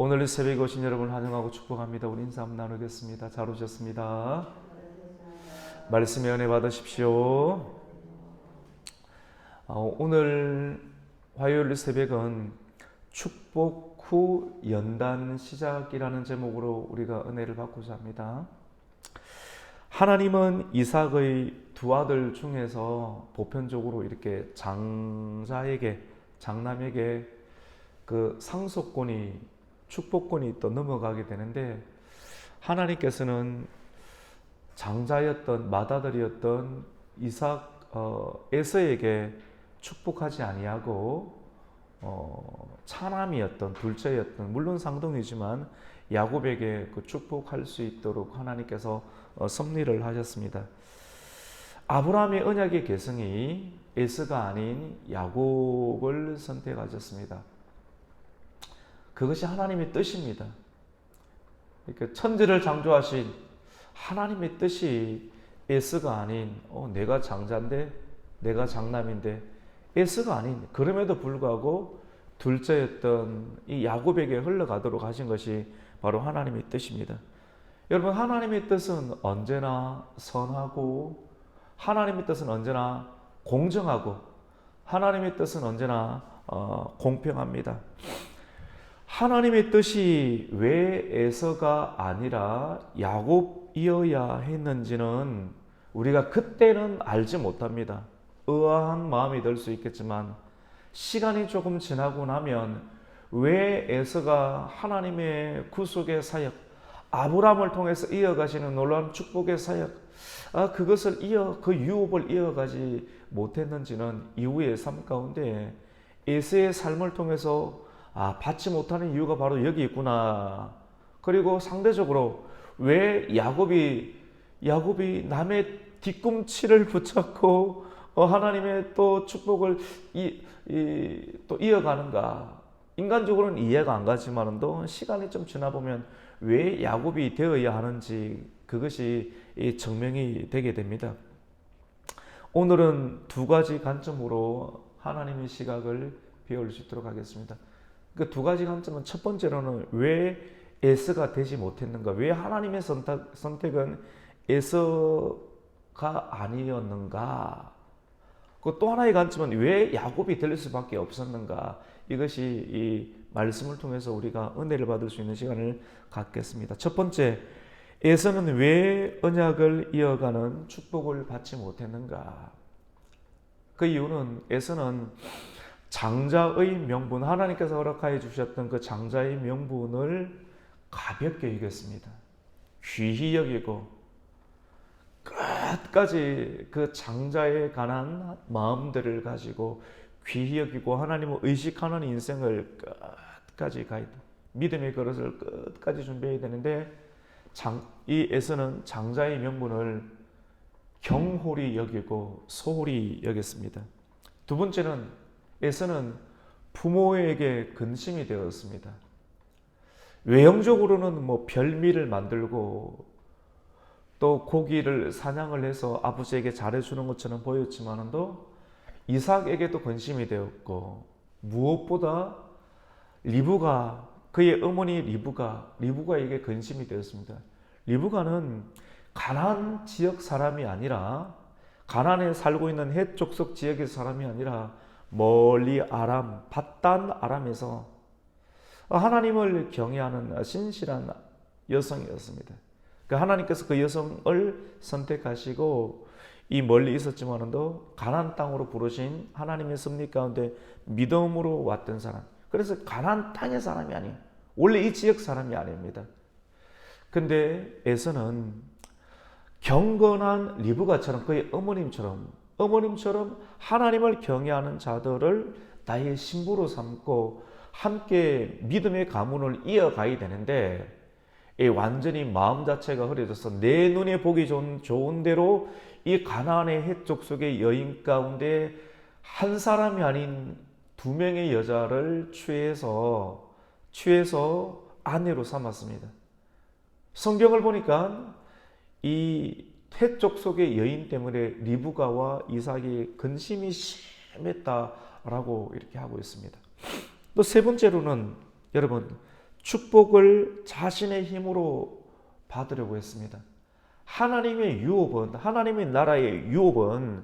오늘 새벽에 오신 여러분을 환영하고 축복합니다. 우리 인사 한번 나누겠습니다. 잘 오셨습니다. 말씀의 은혜 받으십시오. 오늘 화요일 새벽은 축복 후 연단 시작이라는 제목으로 우리가 은혜를 받고자 합니다. 하나님은 이삭의 두 아들 중에서 보편적으로 이렇게 장남에게 그 상속권이, 축복권이 또 넘어가게 되는데, 하나님께서는 장자였던 맏아들이었던 에서에게 축복하지 아니하고 차남이었던 둘째였던, 물론 쌍둥이지만 야곱에게 그 축복할 수 있도록 하나님께서 섭리를 하셨습니다. 아브라함의 언약의 계승이 에서가 아닌 야곱을 선택하셨습니다. 그것이 하나님의 뜻입니다. 그러니까 천지를 창조하신 하나님의 뜻이 에서가 아닌 내가 장자인데 내가 장남인데 에서가 아닌, 그럼에도 불구하고 둘째였던 이 야곱에게 흘러가도록 하신 것이 바로 하나님의 뜻입니다. 여러분, 하나님의 뜻은 언제나 선하고, 하나님의 뜻은 언제나 공정하고, 하나님의 뜻은 언제나 공평합니다. 하나님의 뜻이 왜 에서가 아니라 야곱이어야 했는지는 우리가 그때는 알지 못합니다. 의아한 마음이 들 수 있겠지만, 시간이 조금 지나고 나면 왜 에서가 하나님의 구속의 사역, 아브라함을 통해서 이어가시는 놀라운 축복의 사역, 그 유업을 이어가지 못했는지는 이후의 삶 가운데 에서의 삶을 통해서 받지 못하는 이유가 바로 여기 있구나. 그리고 상대적으로 왜 야곱이 남의 뒤꿈치를 붙잡고 하나님의 또 축복을 또 이어가는가? 인간적으로는 이해가 안 가지만도 시간이 좀 지나보면 왜 야곱이 되어야 하는지 그것이 증명이 되게 됩니다. 오늘은 두 가지 관점으로 하나님의 시각을 배울 수 있도록 하겠습니다. 그 두 가지 관점은, 첫 번째로는 왜 에서가 되지 못했는가? 왜 하나님의 선택은 에서가 아니었는가? 그 또 하나의 관점은 왜 야곱이 될 수밖에 없었는가? 이것이 이 말씀을 통해서 우리가 은혜를 받을 수 있는 시간을 갖겠습니다. 첫 번째, 에서는 왜 언약을 이어가는 축복을 받지 못했는가? 그 이유는 에서는 장자의 명분, 하나님께서 허락하여 주셨던 그 장자의 명분을 가볍게 여겼습니다. 귀히 여기고 끝까지 그 장자에 관한 마음들을 가지고 귀히 여기고 하나님을 의식하는 인생을 끝까지 가야 돼. 믿음의 그릇을 끝까지 준비해야 되는데, 이 에서는 장자의 명분을 경홀히 여기고 소홀히 여겼습니다. 두 번째는 에서는 부모에게 근심이 되었습니다. 외형적으로는 별미를 만들고 또 고기를 사냥을 해서 아버지에게 잘해주는 것처럼 보였지만도 이삭에게도 근심이 되었고, 무엇보다 그의 어머니 리브가에게 근심이 되었습니다. 리브가는 가나안 지역 사람이 아니라, 가나안에 살고 있는 헷 족속 지역의 사람이 아니라 멀리 밧단 아람에서 하나님을 경외하는 신실한 여성이었습니다. 하나님께서 그 여성을 선택하시고 이 멀리 있었지만도 가나안 땅으로 부르신 하나님의 섭리 가운데 믿음으로 왔던 사람. 그래서 가나안 땅의 사람이 아니에요. 원래 이 지역 사람이 아닙니다. 근데 에서는 경건한 리브가처럼, 그의 어머님처럼 하나님을 경외하는 자들을 나의 신부로 삼고 함께 믿음의 가문을 이어가야 되는데, 완전히 마음 자체가 흐려져서 내 눈에 보기 좋은 대로 이 가나안의 헷족 속의 여인 가운데 한 사람이 아닌 두 명의 여자를 취해서 아내로 삼았습니다. 성경을 보니까 이 헷족 속의 여인 때문에 리브가와 이삭이 근심이 심했다라고 이렇게 하고 있습니다. 또 세 번째로는 여러분, 축복을 자신의 힘으로 받으려고 했습니다. 하나님의 유업은, 하나님의 나라의 유업은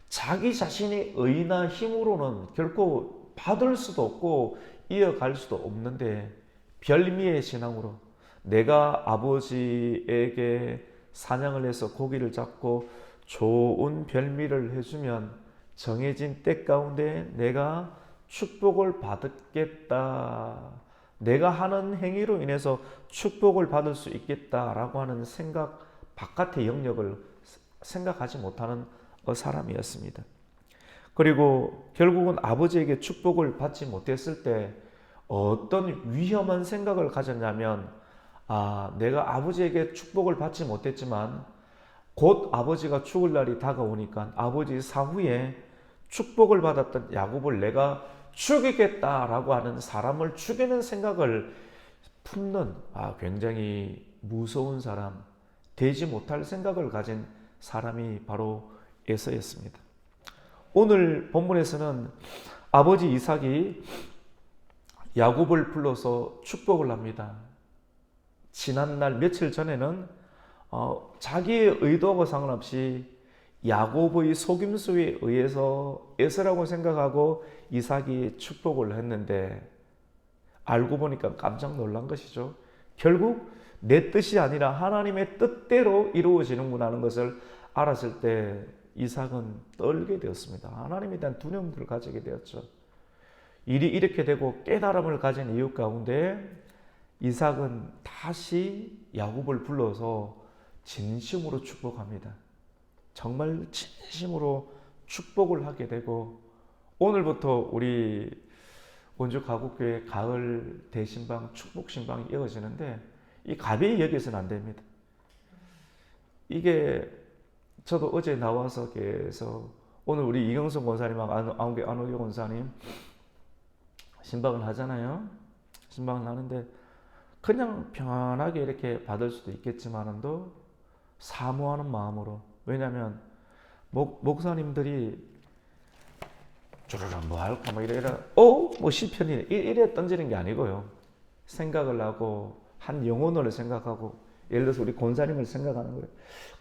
자기 자신의 의나 힘으로는 결코 받을 수도 없고 이어갈 수도 없는데, 별미의 신앙으로 내가 아버지에게 사냥을 해서 고기를 잡고 좋은 별미를 해주면 정해진 때 가운데 내가 축복을 받겠다, 내가 하는 행위로 인해서 축복을 받을 수 있겠다라고 하는 생각 바깥의 영역을 생각하지 못하는 사람이었습니다. 그리고 결국은 아버지에게 축복을 받지 못했을 때 어떤 위험한 생각을 가졌냐면, 내가 아버지에게 축복을 받지 못했지만 곧 아버지가 죽을 날이 다가오니까 아버지 사후에 축복을 받았던 야곱을 내가 죽이겠다라고 하는, 사람을 죽이는 생각을 품는 굉장히 무서운 사람, 되지 못할 생각을 가진 사람이 바로 에서였습니다. 오늘 본문에서는 아버지 이삭이 야곱을 불러서 축복을 합니다. 지난날 며칠 전에는 자기의 의도하고 상관없이 야곱의 속임수에 의해서 에서라고 생각하고 이삭이 축복을 했는데, 알고 보니까 깜짝 놀란 것이죠. 결국 내 뜻이 아니라 하나님의 뜻대로 이루어지는구나 하는 것을 알았을 때 이삭은 떨게 되었습니다. 하나님에 대한 두려움을 가지게 되었죠. 일이 이렇게 되고 깨달음을 가진 이유 가운데 이삭은 다시 야곱을 불러서 진심으로 축복합니다. 정말 진심으로 축복을 하게 되고, 오늘부터 우리 원주 가곡교회 가을 대신방 축복신방이 이어지는데 이 가벼이 여기서는 안 됩니다. 이게 저도 어제 나와서 계속 오늘 우리 이경선 권사님하고 안호교 권사님 신방을 하잖아요. 신방을 하는데 그냥 편안하게 이렇게 받을 수도 있겠지만도 사모하는 마음으로, 왜냐하면 목사님들이 주르륵 뭐 할까 뭐 뭐 시편이네 이래 던지는 게 아니고요. 생각을 하고 한 영혼을 생각하고, 예를 들어서 우리 권사님을 생각하는 거예요.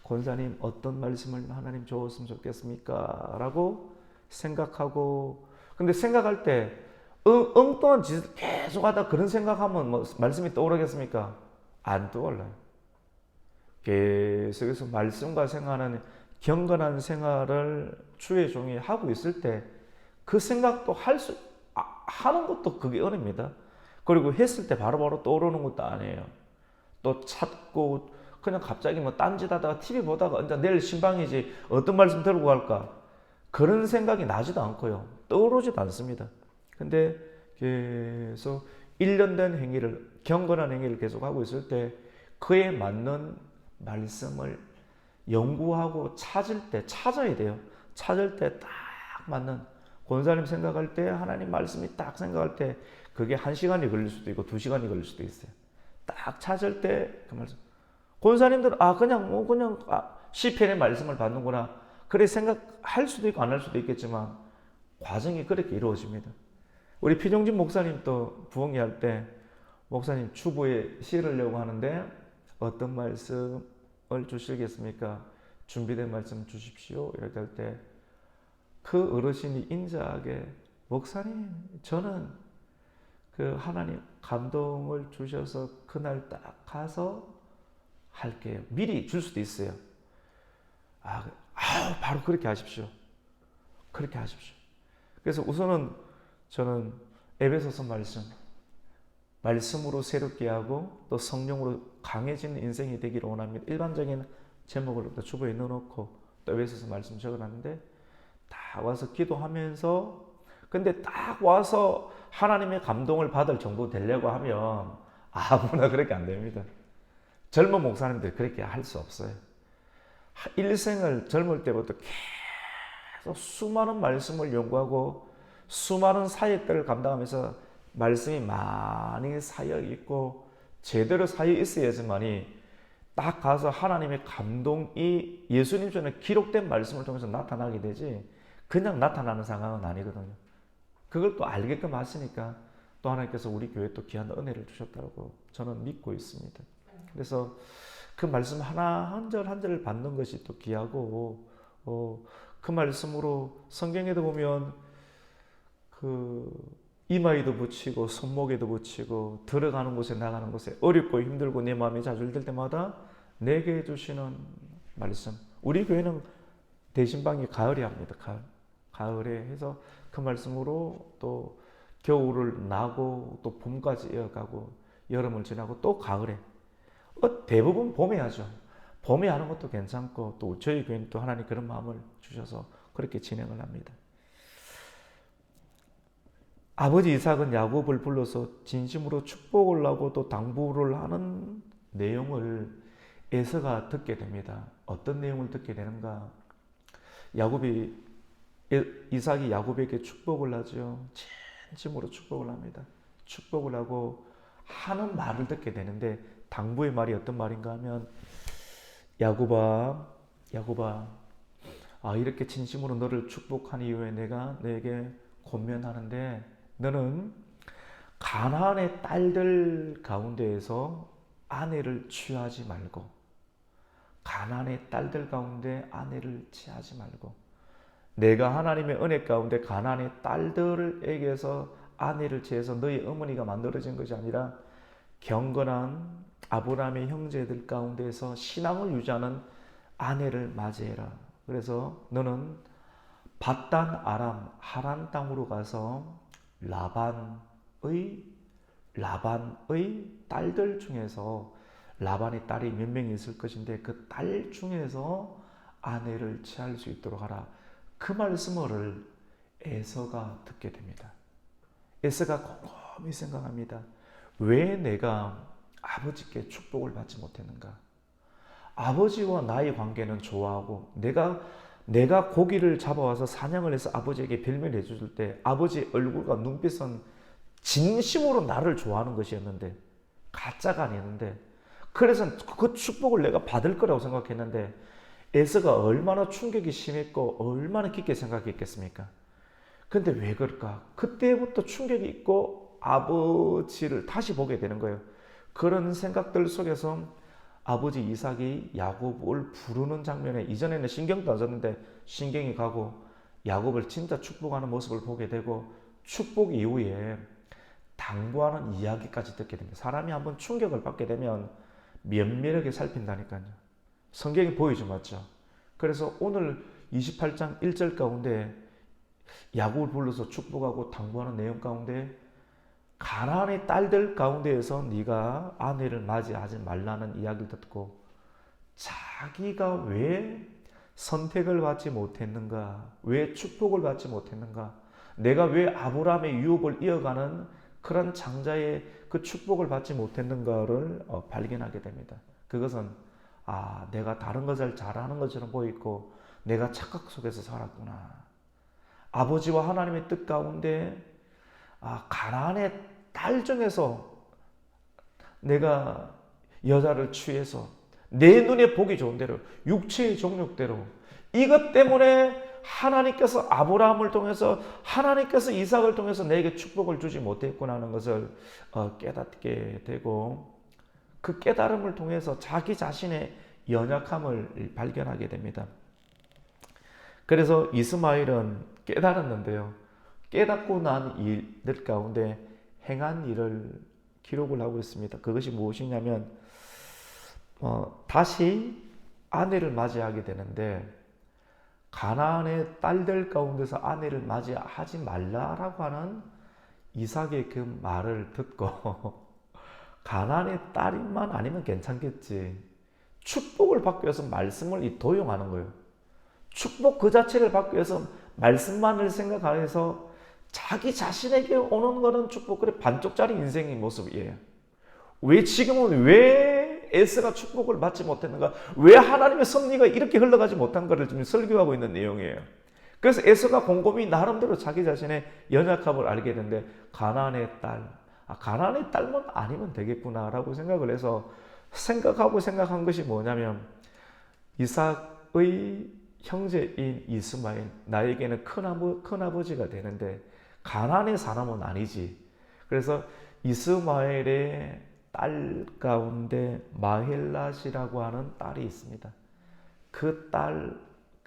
권사님 어떤 말씀을 하나님 주었으면 좋겠습니까? 라고 생각하고, 근데 생각할 때 엉뚱한 짓을 계속 하다 그런 생각하면 뭐 말씀이 떠오르겠습니까? 안 떠올라요. 계속해서 말씀과 생활하는 경건한 생활을 주의 종이 하고 있을 때 그 생각도 하는 것도 그게 은혜입니다. 그리고 했을 때 바로바로 떠오르는 것도 아니에요. 또 찾고 그냥 갑자기 뭐 딴짓 하다가 TV 보다가 이제 내일 신방이지 어떤 말씀 들고 갈까, 그런 생각이 나지도 않고요. 떠오르지도 않습니다. 근데 계속 1년 된 행위를, 경건한 행위를 계속하고 있을 때 그에 맞는 말씀을 연구하고 찾아야 돼요. 찾을 때 딱 맞는, 권사님 생각할 때, 하나님 말씀이 딱 생각할 때 그게 1시간이 걸릴 수도 있고 2시간이 걸릴 수도 있어요. 딱 찾을 때 그 말씀. 권사님들은 그냥 시편의 말씀을 받는구나 그래 생각할 수도 있고 안 할 수도 있겠지만 과정이 그렇게 이루어집니다. 우리 피종진 목사님도 부흥회 때 목사님 주보에 실으려고 하는데 어떤 말씀을 주시겠습니까? 준비된 말씀 주십시오. 이렇게 할 때 그 어르신이 인자하게, 목사님 저는 그 하나님 감동을 주셔서 그날 딱 가서 할게요. 미리 줄 수도 있어요. 바로 그렇게 하십시오. 그렇게 하십시오. 그래서 우선은 저는 에베소서 말씀으로 새롭게 하고 또 성령으로 강해지는 인생이 되기를 원합니다. 일반적인 제목을 주보에 넣어놓고 또 에베소서 말씀 적어놨는데, 딱 와서 기도하면서, 근데 딱 와서 하나님의 감동을 받을 정도 되려고 하면 아무나 그렇게 안 됩니다. 젊은 목사님들 그렇게 할 수 없어요. 일생을 젊을 때부터 계속 수많은 말씀을 연구하고 수많은 사역들을 감당하면서 말씀이 많이 쌓여 있고 제대로 쌓여 있어야지만이 딱 가서 하나님의 감동이 예수님 전에 기록된 말씀을 통해서 나타나게 되지, 그냥 나타나는 상황은 아니거든요. 그걸 또 알게끔 하시니까 또 하나님께서 우리 교회에 또 귀한 은혜를 주셨다고 저는 믿고 있습니다. 그래서 그 말씀 하나 한 절 한 절을 받는 것이 또 귀하고 그 말씀으로 성경에도 보면 그 이마에도 붙이고 손목에도 붙이고 들어가는 곳에 나가는 곳에 어렵고 힘들고 내 마음이 좌절될 때마다 내게 주시는 말씀. 우리 교회는 대신방이 가을에 합니다. 가을에 해서 그 말씀으로 또 겨울을 나고 또 봄까지 이어가고 여름을 지나고 또 가을에 대부분 봄에 하죠. 봄에 하는 것도 괜찮고 또 저희 교회는 또 하나님 그런 마음을 주셔서 그렇게 진행을 합니다. 아버지 이삭은 야곱을 불러서 진심으로 축복을 하고 또 당부를 하는 내용을 에서가 듣게 됩니다. 어떤 내용을 듣게 되는가? 이삭이 야곱에게 축복을 하죠. 진심으로 축복을 합니다. 축복을 하고 하는 말을 듣게 되는데 당부의 말이 어떤 말인가 하면 야곱아 이렇게 진심으로 너를 축복한 이후에 내가 너에게 권면하는데 너는 가나안의 딸들 가운데에서 아내를 취하지 말고 가나안의 딸들 가운데 아내를 취하지 말고 내가 하나님의 은혜 가운데 가나안의 딸들에게서 아내를 취해서 너희 어머니가 만들어진 것이 아니라 경건한 아브라함의 형제들 가운데서 신앙을 유지하는 아내를 맞이해라. 그래서 너는 밧단 아람 하란 땅으로 가서 라반의 딸들 중에서 라반의 딸이 몇 명이 있을 것인데 그 딸 중에서 아내를 취할 수 있도록 하라. 그 말씀을 에서가 듣게 됩니다. 에서가 곰곰이 생각합니다. 왜 내가 아버지께 축복을 받지 못했는가? 아버지와 나의 관계는 좋아하고 내가 고기를 잡아와서 사냥을 해서 아버지에게 별명을 해줄 때 아버지의 얼굴과 눈빛은 진심으로 나를 좋아하는 것이었는데 가짜가 아니었는데 그래서 그 축복을 내가 받을 거라고 생각했는데 에서가 얼마나 충격이 심했고 얼마나 깊게 생각했겠습니까? 근데 왜 그럴까? 그때부터 충격이 있고 아버지를 다시 보게 되는 거예요. 그런 생각들 속에서 아버지 이삭이 야곱을 부르는 장면에 이전에는 신경도 안 썼는데 신경이 가고 야곱을 진짜 축복하는 모습을 보게 되고 축복 이후에 당부하는 이야기까지 듣게 됩니다. 사람이 한번 충격을 받게 되면 면밀하게 살핀다니까요. 성경이 보여줘 맞죠? 그래서 오늘 28장 1절 가운데 야곱을 불러서 축복하고 당부하는 내용 가운데 가나안의 딸들 가운데에서 네가 아내를 맞이하지 말라는 이야기를 듣고 자기가 왜 선택을 받지 못했는가? 왜 축복을 받지 못했는가? 내가 왜 아브라함의 유업을 이어가는 그런 장자의 그 축복을 받지 못했는가를 발견하게 됩니다. 그것은 내가 다른 것을 잘하는 것처럼 보이고 내가 착각 속에서 살았구나. 아버지와 하나님의 뜻 가운데 가나안의 딸 중에서 내가 여자를 취해서 내 눈에 보기 좋은 대로 육체의 정욕대로 이것 때문에 하나님께서 아브라함을 통해서 하나님께서 이삭을 통해서 내게 축복을 주지 못했구나 하는 것을 깨닫게 되고 그 깨달음을 통해서 자기 자신의 연약함을 발견하게 됩니다. 그래서 이스마엘은 깨달았는데요. 깨닫고 난 일들 가운데 행한 일을 기록을 하고 있습니다. 그것이 무엇이냐면 다시 아내를 맞이하게 되는데 가나안의 딸들 가운데서 아내를 맞이하지 말라라고 하는 이삭의 그 말을 듣고 가나안의 딸만 아니면 괜찮겠지. 축복을 받기 위해서 말씀을 도용하는 거예요. 축복 그 자체를 받기 위해서 말씀만을 생각해서 자기 자신에게 오는 거는 축복, 그래 반쪽짜리 인생의 모습이에요. 지금은 왜 에스가 축복을 받지 못했는가? 왜 하나님의 섭리가 이렇게 흘러가지 못한가를 지금 설교하고 있는 내용이에요. 그래서 에스가 곰곰이 나름대로 자기 자신의 연약함을 알게 되는데 가나안의 딸만 아니면 되겠구나라고 생각을 해서 생각한 것이 뭐냐면 이삭의 형제인 이스마엘 나에게는 큰아버지가 되는데 가나안의 사람은 아니지. 그래서 이스마엘의 딸 가운데 마헬랏이라고 하는 딸이 있습니다. 그 딸,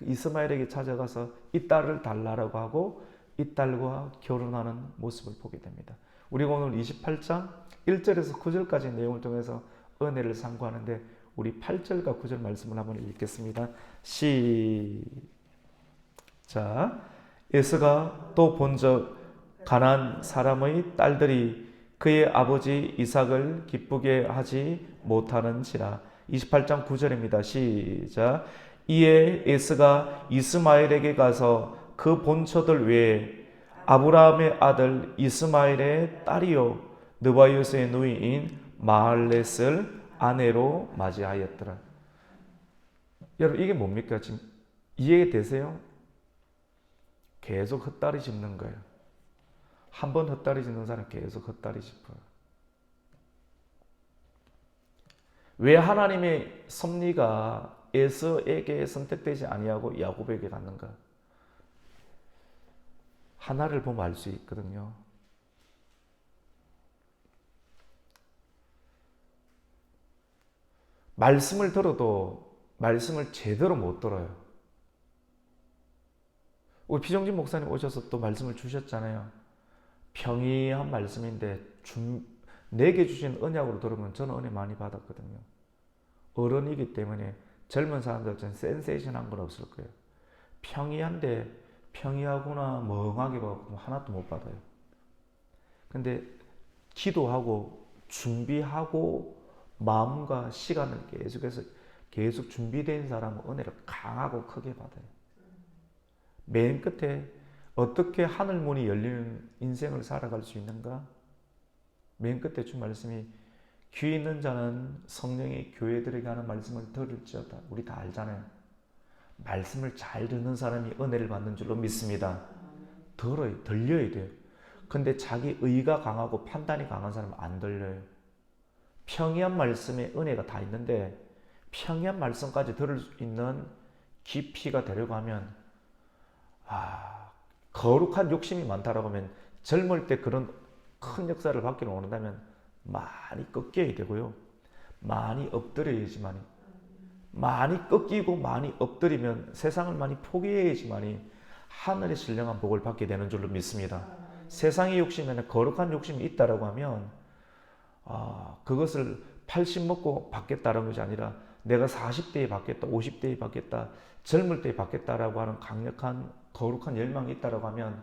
이스마엘에게 찾아가서 이 딸을 달라고 하고 이 딸과 결혼하는 모습을 보게 됩니다. 우리가 오늘 28장 1절에서 9절까지 내용을 통해서 은혜를 상고하는데 우리 8절과 9절 말씀을 한번 읽겠습니다. 시작. 에서가 또 본적 가나안 사람의 딸들이 그의 아버지 이삭을 기쁘게 하지 못하는지라. 28장 9절입니다. 시작. 이에 에스가 이스마엘에게 가서 그 본처들 외에 아브라함의 아들 이스마엘의 딸이요 느바요스의 누이인 마할렛을 아내로 맞이하였더라. 여러분 이게 뭡니까? 지금 이해되세요? 계속 헛다리 짚는 거예요. 한 번 헛다리 짚는 사람 계속 헛다리 짚어요. 왜 하나님의 섭리가 에서에게 선택되지 아니하고 야곱에게 갔는가? 하나를 보면 알 수 있거든요. 말씀을 들어도 말씀을 제대로 못 들어요. 우리 피정진 목사님 오셔서 또 말씀을 주셨잖아요. 평이한 말씀인데 내게 주신 언약으로 들으면 저는 은혜 많이 받았거든요. 어른이기 때문에 젊은 사람들은 센세이션한 건 없을 거예요. 평이한데 평이하구나 멍하게 받고 하나도 못 받아요. 근데 기도하고 준비하고 마음과 시간을 계속해서 계속 준비된 사람은 은혜를 강하고 크게 받아요. 맨 끝에 어떻게 하늘문이 열리는 인생을 살아갈 수 있는가? 맨 끝에 주 말씀이 귀 있는 자는 성령이 교회들에게 하는 말씀을 들을지어다. 우리 다 알잖아요. 말씀을 잘 듣는 사람이 은혜를 받는 줄로 믿습니다. 들려야 돼요. 근데 자기 의가 강하고 판단이 강한 사람은 안 들려요. 평이한 말씀에 은혜가 다 있는데 평이한 말씀까지 들을 수 있는 깊이가 되려고 하면 거룩한 욕심이 많다라고 하면 젊을 때 그런 큰 역사를 받기를 원한다면 많이 꺾여야 되고요. 많이 엎드려야지만이 많이 꺾이고 많이 엎드리면 세상을 많이 포기해야지만이 하늘의 신령한 복을 받게 되는 줄로 믿습니다. 세상의 욕심에는 거룩한 욕심이 있다라고 하면 그것을 80 먹고 받겠다는 것이 아니라 내가 40대에 받겠다, 50대에 받겠다, 젊을 때에 받겠다라고 하는 강력한 거룩한 열망이 있다라고 하면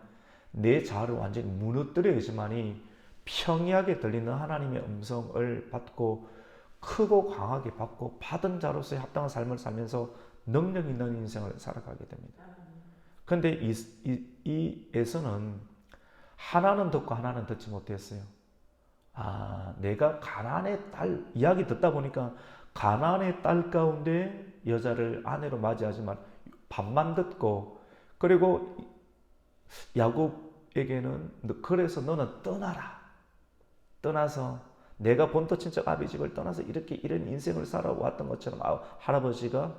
내 자아를 완전히 무너뜨려야지만이 평이하게 들리는 하나님의 음성을 받고 크고 강하게 받고 받은 자로서의 합당한 삶을 살면서 능력 있는 인생을 살아가게 됩니다. 그런데 이 에서는 하나는 듣고 하나는 듣지 못했어요. 내가 가나안의 딸 이야기 듣다 보니까 가나안의 딸 가운데 여자를 아내로 맞이하지만 반만 듣고 그리고 야곱에게는 그래서 너는 떠나서 내가 본토 친척 아비 집을 떠나서 이런 인생을 살아왔던 것처럼 할아버지가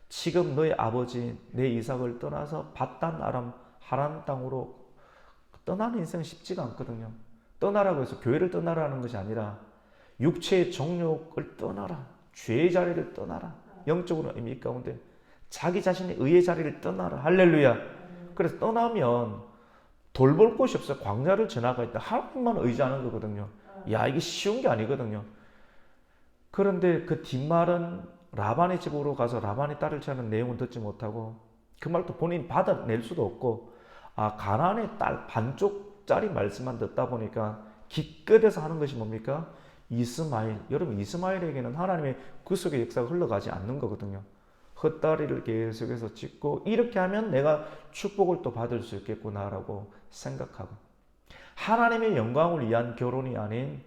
지금 너의 아버지 내 이삭을 떠나서 밧단 아람 하란 땅으로 떠나는 인생 쉽지가 않거든요. 떠나라고 해서 교회를 떠나라는 것이 아니라 육체의 정욕을 떠나라. 죄의 자리를 떠나라. 영적으로 의미 가운데 자기 자신의 의의 자리를 떠나라. 할렐루야. 그래서 떠나면 돌볼 곳이 없어요. 광야를 지나가 있다. 하나님만 의지하는 거거든요. 이게 쉬운 게 아니거든요. 그런데 그 뒷말은 라반의 집으로 가서 라반의 딸을 취하는 내용은 듣지 못하고 그 말도 본인이 받아낼 수도 없고 가나안의 딸 반쪽짜리 말씀만 듣다 보니까 기껏해서 하는 것이 뭡니까? 이스마엘. 여러분 이스마엘에게는 하나님의 구속의 역사가 흘러가지 않는 거거든요. 헛다리를 계속해서 짚고 이렇게 하면 내가 축복을 또 받을 수 있겠구나라고 생각하고 하나님의 영광을 위한 결혼이 아닌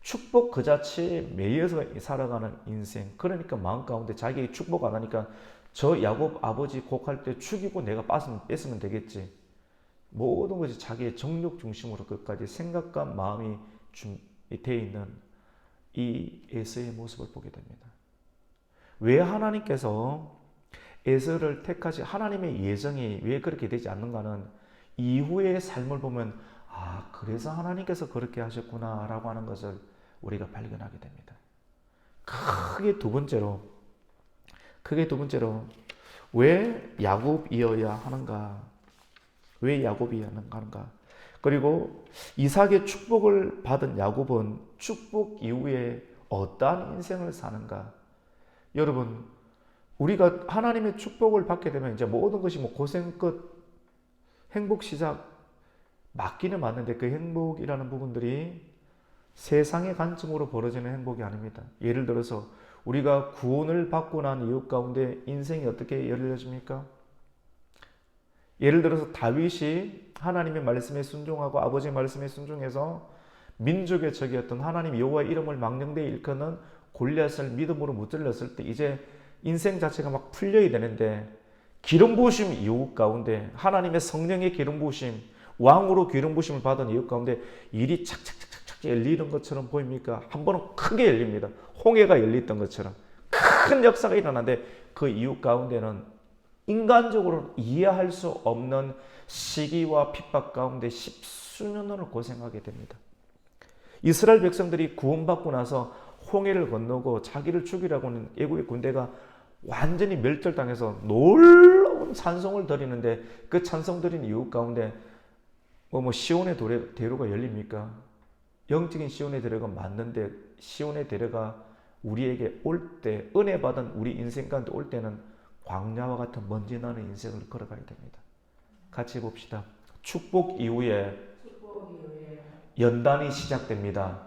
축복 그 자체에 매여서 살아가는 인생. 그러니까 마음 가운데 자기 축복 안 하니까 저 야곱 아버지 곡할 때 죽이고 내가 뺏으면 되겠지. 모든 것이 자기의 정욕 중심으로 끝까지 생각과 마음이 되어 있는 이 에서의 모습을 보게 됩니다. 왜 하나님께서 에서를 택하시 하나님의 예정이 왜 그렇게 되지 않는가는 이후의 삶을 보면 그래서 하나님께서 그렇게 하셨구나라고 하는 것을 우리가 발견하게 됩니다. 크게 두 번째로 왜 야곱이어야 하는가? 왜 야곱이어야 하는가? 그리고 이삭의 축복을 받은 야곱은 축복 이후에 어떠한 인생을 사는가? 여러분, 우리가 하나님의 축복을 받게 되면 이제 모든 것이 고생 끝, 행복 시작 맞기는 맞는데 그 행복이라는 부분들이 세상의 관점으로 벌어지는 행복이 아닙니다. 예를 들어서 우리가 구원을 받고 난 이후 가운데 인생이 어떻게 열려집니까? 예를 들어서 다윗이 하나님의 말씀에 순종하고 아버지의 말씀에 순종해서 민족의 적이었던 하나님 여호와의 이름을 망령되이 일컫는 골리앗을 믿음으로 무찔렀을 때 이제 인생 자체가 막 풀려야 되는데 기름 부으심 이후 가운데 하나님의 성령의 기름 부으심 왕으로 기름 부으심을 받은 이후 가운데 일이 착착착착 열리는 것처럼 보입니까? 한 번은 크게 열립니다. 홍해가 열렸던 것처럼 큰 역사가 일어나는데 그 이후 가운데는 인간적으로 이해할 수 없는 시기와 핍박 가운데 십수년을 고생하게 됩니다. 이스라엘 백성들이 구원받고 나서 홍해를 건너고 자기를 죽이라고 하는 애국의 군대가 완전히 멸절당해서 놀라운 찬송을 드리는데 그 찬송 드린 이유 가운데 시온의 대로가 열립니까? 영적인 시온의 대로가 맞는데 시온의 대로가 우리에게 올 때 은혜 받은 우리 인생 가운데 올 때는 광야와 같은 먼지 나는 인생을 걸어가야 됩니다. 같이 봅시다. 축복 이후에 연단이 시작됩니다.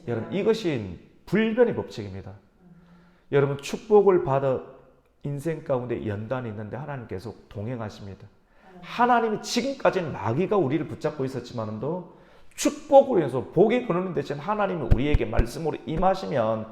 여러분, 이것이 불변의 법칙입니다. 여러분, 축복을 받아 인생 가운데 연단이 있는데 하나님 계속 동행하십니다. 하나님이 지금까지는 마귀가 우리를 붙잡고 있었지만도 축복으로 해서 복의 근원인 대신 하나님이 우리에게 말씀으로 임하시면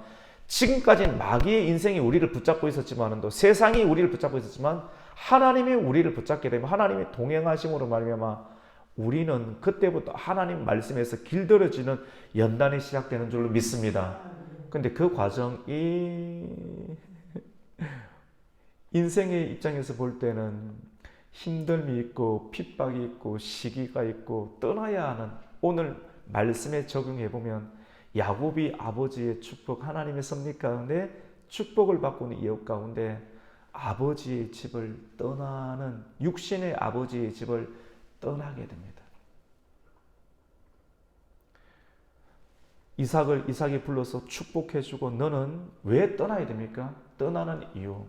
지금까지는 마귀의 인생이 우리를 붙잡고 있었지만도 세상이 우리를 붙잡고 있었지만 하나님이 우리를 붙잡게 되면 하나님이 동행하심으로 말미암아 우리는 그때부터 하나님 말씀에서 길들여지는 연단이 시작되는 줄로 믿습니다. 근데 그 과정이 인생의 입장에서 볼 때는 힘듦이 있고 핍박이 있고 시기가 있고 떠나야 하는 오늘 말씀에 적용해 보면 야곱이 아버지의 축복 하나님의 섭리 가운데 축복을 받고 있는 이유 가운데 아버지의 집을 떠나는 육신의 아버지의 집을 떠나게 됩니다. 이삭이 불러서 축복해주고 너는 왜 떠나야 됩니까? 떠나는 이유는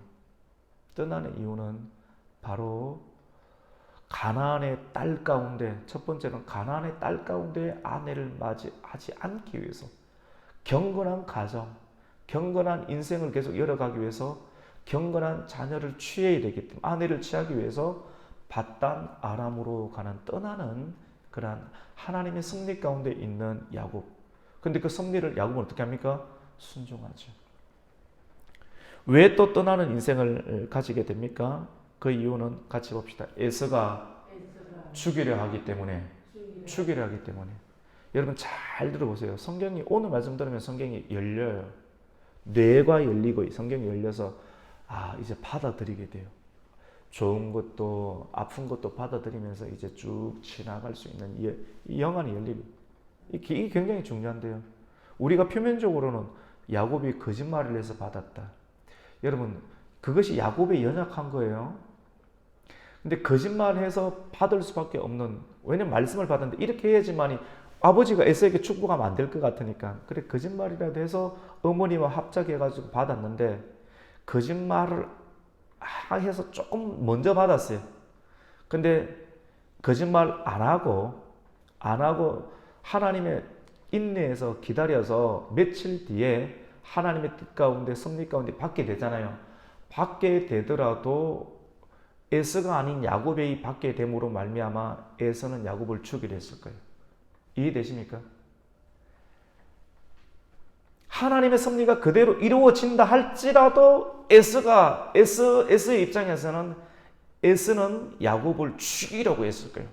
바로 가나안의 딸 가운데 첫 번째는 가나안의 딸 가운데 아내를 맞이하지 않기 위해서 경건한 가정, 경건한 인생을 계속 열어가기 위해서 경건한 자녀를 취해야 되기 때문에 아내를 취하기 위해서 밧단 아람으로 가는 떠나는 그러한 하나님의 섭리 가운데 있는 야곱. 근데 그 섭리를 야곱은 어떻게 합니까? 순종하죠. 왜 또 떠나는 인생을 가지게 됩니까? 그 이유는 같이 봅시다. 에서가 죽이려 하기 때문에. 여러분 잘 들어보세요. 성경이 오늘 말씀 들으면 성경이 열려요. 뇌가 열리고 성경이 열려서 이제 받아들이게 돼요. 좋은 것도 아픈 것도 받아들이면서 이제 쭉 지나갈 수 있는 이 영안이 열리고 이게 굉장히 중요한데요. 우리가 표면적으로는 야곱이 거짓말을 해서 받았다. 여러분 그것이 야곱의 연약한 거예요. 근데 거짓말해서 받을 수밖에 없는, 왜냐면 말씀을 받았는데 이렇게 해야지만이 아버지가 에서에게 축복하면 안 될 것 같으니까 그래 거짓말이라도 해서 어머니와 합작해가지고 받았는데 거짓말을 해서 조금 먼저 받았어요. 근데 거짓말 안 하고 하나님의 인내에서 기다려서 며칠 뒤에 하나님의 뜻 가운데 섭리 가운데 받게 되잖아요. 받게 되더라도 에서가 아닌 야곱이 받게 됨으로 말미암아 에서는 야곱을 죽이려 했을 거예요. 이해되십니까? 하나님의 섭리가 그대로 이루어진다 할지라도 에서의 입장에서는 에서는 야곱을 죽이려고 했을 거예요.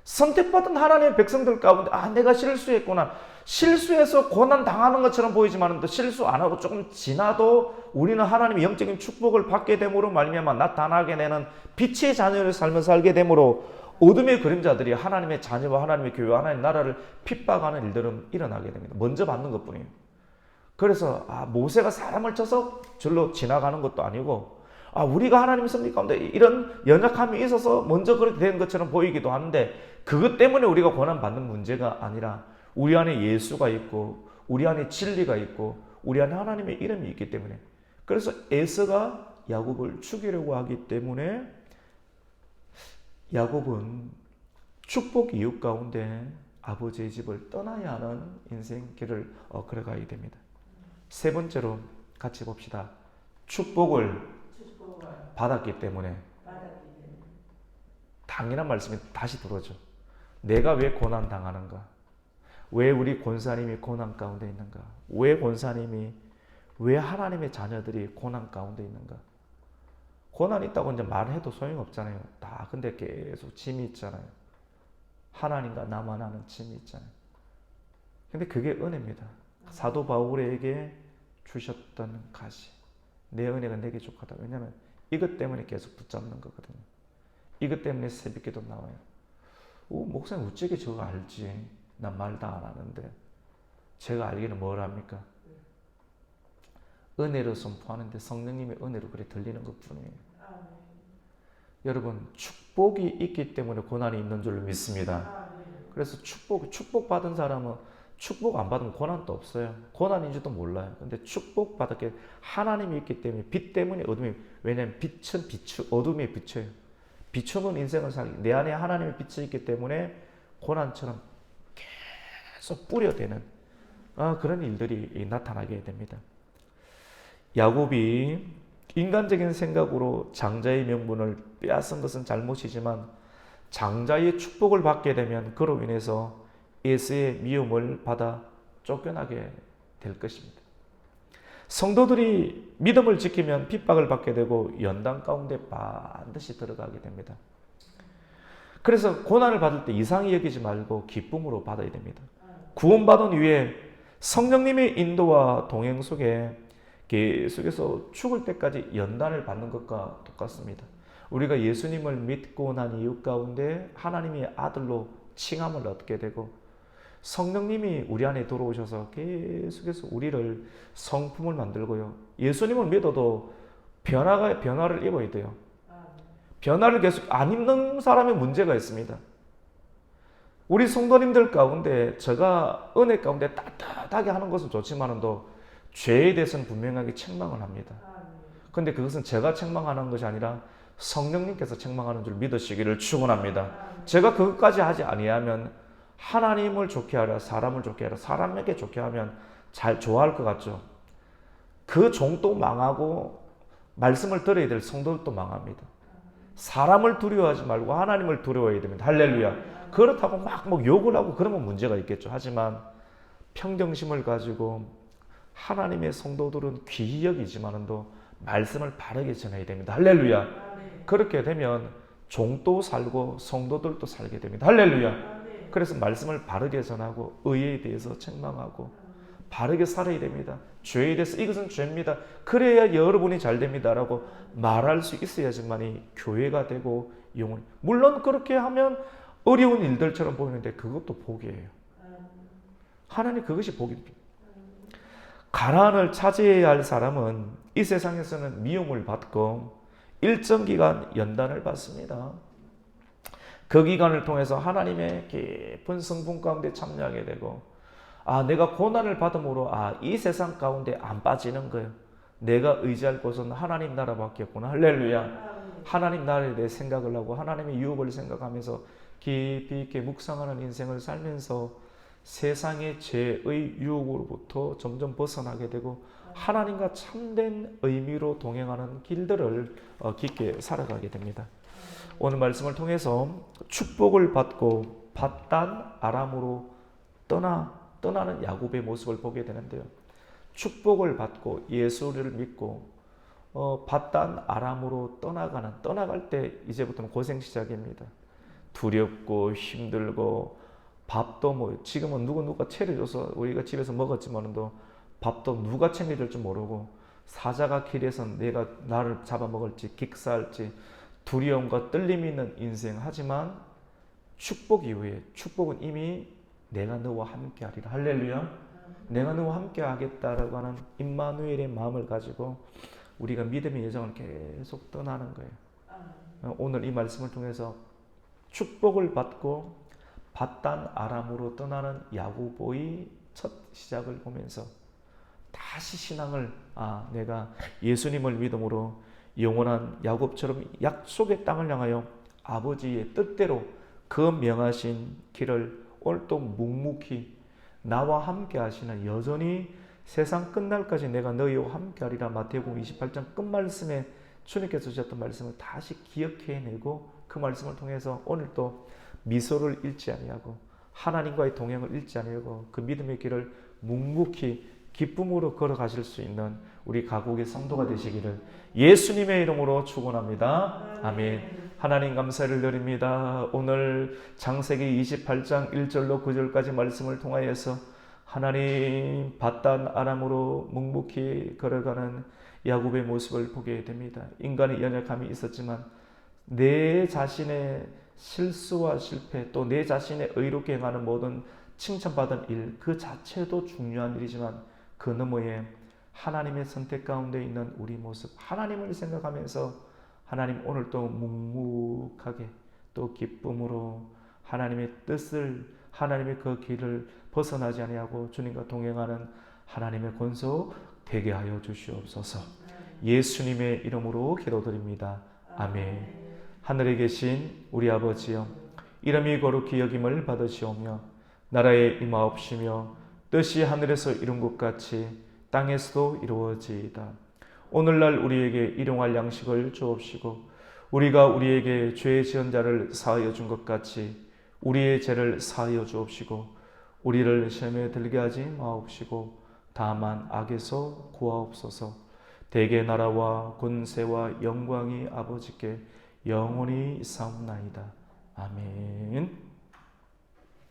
선택받은 하나님의 백성들 가운데 내가 실수했구나. 실수해서 고난 당하는 것처럼 보이지만 또 실수 안 하고 조금 지나도 우리는 하나님의 영적인 축복을 받게 됨으로 말미암아 나타나게 되는 빛의 자녀의 삶을 살게 되므로 어둠의 그림자들이 하나님의 자녀와 하나님의 교회와 하나님의 나라를 핍박하는 일들은 일어나게 됩니다. 먼저 받는 것뿐이에요. 그래서 모세가 사람을 쳐서 절로 지나가는 것도 아니고 우리가 하나님의 섭리 가운데 이런 연약함이 있어서 먼저 그렇게 된 것처럼 보이기도 하는데 그것 때문에 우리가 고난받는 문제가 아니라 우리 안에 예수가 있고 우리 안에 진리가 있고 우리 안에 하나님의 이름이 있기 때문에 그래서 에서가 야곱을 죽이려고 하기 때문에 야곱은 축복 이유 가운데 아버지의 집을 떠나야 하는 인생 길을 걸어가게 됩니다. 세 번째로 같이 봅시다. 축복을 받았기 때문에 당연한 말씀이 다시 들어오죠. 내가 왜 고난 당하는가? 왜 우리 권사님이 고난 가운데 있는가? 왜 권사님이 왜 하나님의 자녀들이 고난 가운데 있는가? 고난이 있다고 이제 말해도 소용없잖아요. 다 근데 계속 짐이 있잖아요. 하나님과 나만 아는 짐이 있잖아요. 근데 그게 은혜입니다. 사도 바울에게 주셨던 가시. 내 은혜가 내게 족하다. 왜냐하면 이것 때문에 계속 붙잡는 거거든요. 이것 때문에 새벽기도 나와요. 목사님 어쩌게 저거 알지? 난 말 다 안 하는데. 제가 알기는 뭘 합니까? 은혜로 선포하는데 성령님의 은혜로 그래 들리는 것뿐이에요. 여러분 축복이 있기 때문에 고난이 있는 줄로 믿습니다. 그래서 축복 받은 사람은 축복 안 받으면 고난도 없어요. 고난인지도 몰라요. 근데 축복 받았기 하나님이 있기 때문에 빛 때문에 어둠이 왜냐하면 빛은 어둠에 비춰요. 비추는 인생을 살기 내 안에 하나님의 빛이 있기 때문에 고난처럼 계속 뿌려대는 그런 일들이 나타나게 됩니다. 야곱이 인간적인 생각으로 장자의 명분을 빼앗은 것은 잘못이지만 장자의 축복을 받게 되면 그로 인해서 에서의 미움을 받아 쫓겨나게 될 것입니다. 성도들이 믿음을 지키면 핍박을 받게 되고 연단 가운데 반드시 들어가게 됩니다. 그래서 고난을 받을 때 이상히 여기지 말고 기쁨으로 받아야 됩니다. 구원받은 후에 성령님의 인도와 동행 속에 계속해서 죽을 때까지 연단을 받는 것과 똑같습니다. 우리가 예수님을 믿고 난 이유 가운데 하나님의 아들로 칭함을 얻게 되고 성령님이 우리 안에 들어오셔서 계속해서 우리를 성품을 만들고요. 예수님을 믿어도 변화를 입어야 돼요. 변화를 계속 안 입는 사람의 문제가 있습니다. 우리 성도님들 가운데 제가 은혜 가운데 따뜻하게 하는 것은 좋지만도 죄에 대해서는 분명하게 책망을 합니다. 그런데 그것은 제가 책망하는 것이 아니라 성령님께서 책망하는 줄 믿으시기를 축원합니다. 제가 그것까지 하지 아니하면 하나님을 좋게 하라, 사람을 좋게 하라, 사람에게 좋게 하면 잘 좋아할 것 같죠. 그 종도 망하고 말씀을 들어야 될 성도들도 망합니다. 사람을 두려워하지 말고 하나님을 두려워해야 됩니다. 할렐루야. 그렇다고 막 욕을 하고 그러면 문제가 있겠죠. 하지만 평정심을 가지고 하나님의 성도들은 귀히 여기지만도 말씀을 바르게 전해야 됩니다. 할렐루야. 그렇게 되면 종도 살고 성도들도 살게 됩니다. 할렐루야. 그래서 말씀을 바르게 전하고 의에 대해서 책망하고 바르게 살아야 됩니다. 죄에 대해서 이것은 죄입니다. 그래야 여러분이 잘 됩니다라고 말할 수 있어야지만이 교회가 되고 영혼. 물론 그렇게 하면 어려운 일들처럼 보이는데 그것도 복이에요. 하나님 그것이 복입니다. 가난을 차지해야 할 사람은 이 세상에서는 미움을 받고 일정 기간 연단을 받습니다. 그 기간을 통해서 하나님의 깊은 성품 가운데 참여하게 되고 내가 고난을 받음으로 이 세상 가운데 안 빠지는 거예요. 내가 의지할 곳은 하나님 나라밖에 없구나. 할렐루야. 하나님 나라에 대해 생각을 하고 하나님의 유업을 생각하면서 깊이 있게 묵상하는 인생을 살면서 세상의 죄의 유혹으로부터 점점 벗어나게 되고 하나님과 참된 의미로 동행하는 길들을 깊게 살아가게 됩니다. 오늘 말씀을 통해서 축복을 받고 밧단 아람으로 떠나는 야곱의 모습을 보게 되는데요. 축복을 받고 예수를 믿고 밧단 아람으로 떠나갈 때 이제부터는 고생 시작입니다. 두렵고 힘들고 밥도 지금은 누가 차려줘서 우리가 집에서 먹었지만도 밥도 누가 챙겨줄 줄 모르고 사자가 길에서 내가 나를 잡아먹을지 긱사할지 두려움과 떨림이 있는 인생. 하지만 축복 이후에, 축복은 이미 내가 너와 함께 하리라. 할렐루야. 내가 너와 함께 하겠다라고 하는 임마누엘의 마음을 가지고 우리가 믿음의 여정을 계속 떠나는 거예요. 오늘 이 말씀을 통해서 축복을 받고 바단 아람으로 떠나는 야고보의 첫 시작을 보면서 다시 신앙을, 내가 예수님을 믿음으로 영원한 야곱처럼 약속의 땅을 향하여 아버지의 뜻대로 그 명하신 길을 오늘 또 묵묵히 나와 함께 하시는, 여전히 세상 끝날까지 내가 너희와 함께 하리라. 마태복음 28장 끝말씀에 주님께서 주셨던 말씀을 다시 기억해내고 그 말씀을 통해서 오늘 또 미소를 잃지 아니하고 하나님과의 동행을 잃지 아니하고 그 믿음의 길을 묵묵히 기쁨으로 걸어가실 수 있는 우리 가곡의 성도가 되시기를 예수님의 이름으로 축원합니다. 아멘. 하나님 감사를 드립니다. 오늘 창세기 28장 1절로 9절까지 말씀을 통하여서 하나님 바단 아람으로 묵묵히 걸어가는 야곱의 모습을 보게 됩니다. 인간의 연약함이 있었지만 내 자신의 실수와 실패, 또 내 자신의 의롭게 행하는 모든 칭찬받은 일, 그 자체도 중요한 일이지만 그 너머에 하나님의 선택 가운데 있는 우리 모습, 하나님을 생각하면서 하나님 오늘도 묵묵하게 또 기쁨으로 하나님의 뜻을, 하나님의 그 길을 벗어나지 아니하고 주님과 동행하는 하나님의 권속 되게 하여 주시옵소서. 예수님의 이름으로 기도드립니다. 아멘. 하늘에 계신 우리 아버지여, 이름이 거룩히 여김을 받으시오며 나라에 임하옵시며 뜻이 하늘에서 이룬 것 같이 땅에서도 이루어지이다. 오늘날 우리에게 일용할 양식을 주옵시고 우리가 우리에게 죄 지은 자를 사하여 준 것 같이 우리의 죄를 사하여 주옵시고 우리를 시험에 들게 하지 마옵시고 다만 악에서 구하옵소서. 대개 나라와 권세와 영광이 아버지께 영원히 있사옵나이다. 아멘.